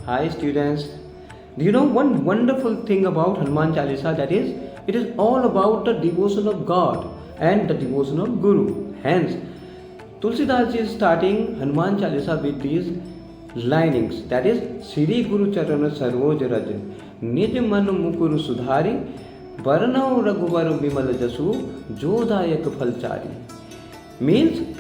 Hi students. Do you know one wonderful thing about Hanuman Chalisa, that is it is all about the devotion of God and the devotion of Guru. Hence Tulsidas is starting Hanuman Chalisa with these linings, that is Sri Guru Charana Sarvoj Raj Nij Man Mukuru Sudhari Varnau Raghuvar Bimal Jasu Jodayak Phalchari. Means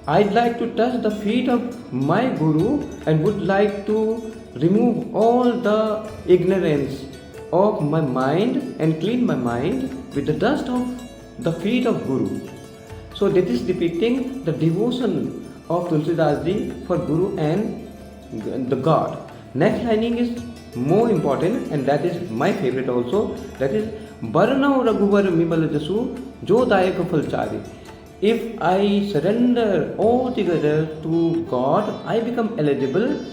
I'd like to touch the feet of my Guru and would like to remove all the ignorance of my mind and clean my mind with the dust of the feet of Guru. So that is depicting the devotion of Tulsidas ji for Guru and the God. Next lining is more important and that is my favorite also. That is Barnau Raghuvar Mimal Jasu Jo Dayak Phalchari. If I surrender altogether to God, I become eligible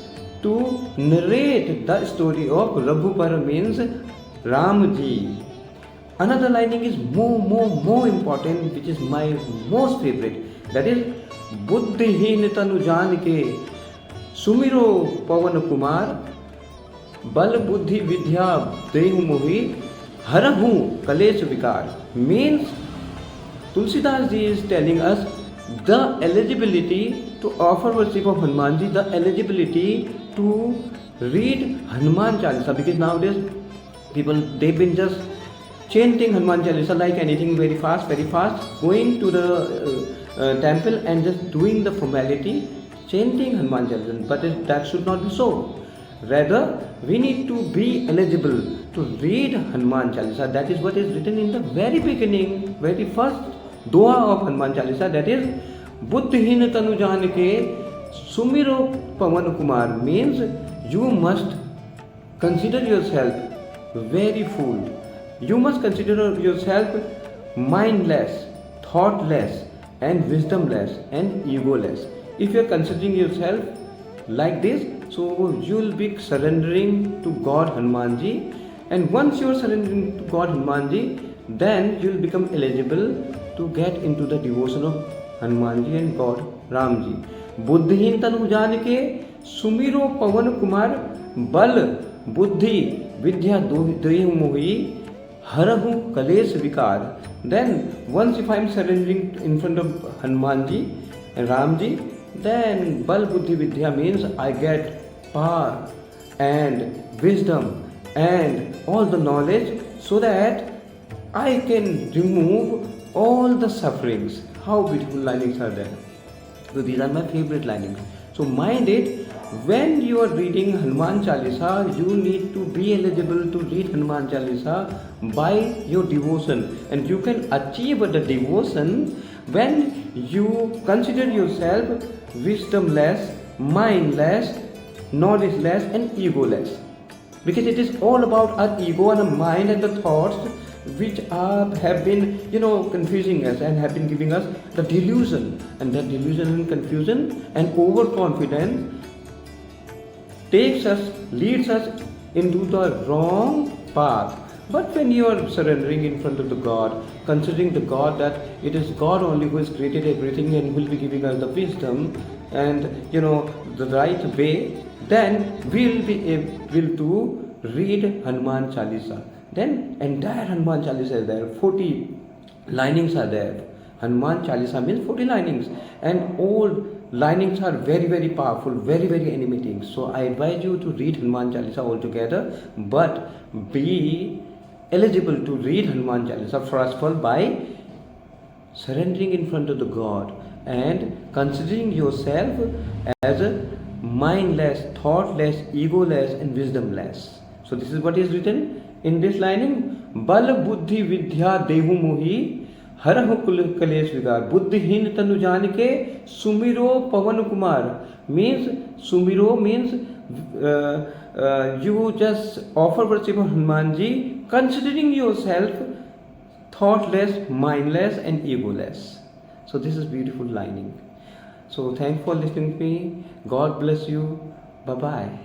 to narrate the story of Raghupar, means Ramji. Another lining is more important, which is my most favorite. That is Buddhihin Tanu Jaan ke Sumiro Pavan Kumar Bal Buddhi Vidya Dehu Mohi Harahu Kalesh Vikar. Means Tulsidas ji is telling us the eligibility to offer worship of Hanuman ji, the eligibility to read Hanuman Chalisa, because nowadays people, they've been just chanting Hanuman Chalisa like anything, very fast, going to the temple and just doing the formality, chanting Hanuman Chalisa. But that should not be so. Rather, we need to be eligible to read Hanuman Chalisa. That is what is written in the very beginning, very first Dua of Hanuman Chalisa, that is Buddhihin Tanu Jaan ke Sumiro Pavan Kumar. Means you must consider yourself very fool. You must consider yourself mindless, thoughtless and wisdomless and egoless. If you are considering yourself like this, so you will be surrendering to God Hanuman ji, and once you are surrendering to God Hanuman ji, then you will become eligible to get into the devotion of Hanuman ji and God Ram ji. Buddhihin Tanu Jaan ke Sumiro Pavan Kumar Bal Buddhi Vidya Dehu Mohi Harahu Kalesh Vikar. Then once if I am surrendering in front of Hanuman ji and Ram ji, then Bal Buddhi Vidya means I get power and wisdom and all the knowledge so that I can remove all the sufferings. How beautiful linings are there. So these are my favorite linings. So mind it, when you are reading Hanuman Chalisa, you need to be eligible to read Hanuman Chalisa by your devotion, and you can achieve the devotion when you consider yourself wisdomless, mindless, knowledgeless and egoless. Because it is all about our ego and our mind and the thoughts which have been confusing us and have been giving us the delusion, and that delusion and confusion and overconfidence leads us into the wrong path. But when you are surrendering in front of the God, considering the God that it is God only who has created everything and will be giving us the wisdom and the right way, then we will be able to read Hanuman Chalisa. Then entire Hanuman Chalisa is there, 40 linings are there. Hanuman Chalisa means 40 linings, and all linings are very powerful, very animating. So I advise you to read Hanuman Chalisa altogether, but be eligible to read Hanuman Chalisa first of all by surrendering in front of the God and considering yourself as a mindless, thoughtless, egoless and wisdomless. So this is what is written in this lining. Bal Buddhi Vidya Dehu Mohi Harahu Kalesh Vikar. Buddhihin Tanu Jaan ke Sumiro Pavan Kumar. Means Sumiro means you just offer worship of Hanuman ji considering yourself thoughtless, mindless and egoless. So this is beautiful lining. So thanks for listening to me. God bless you. Bye bye.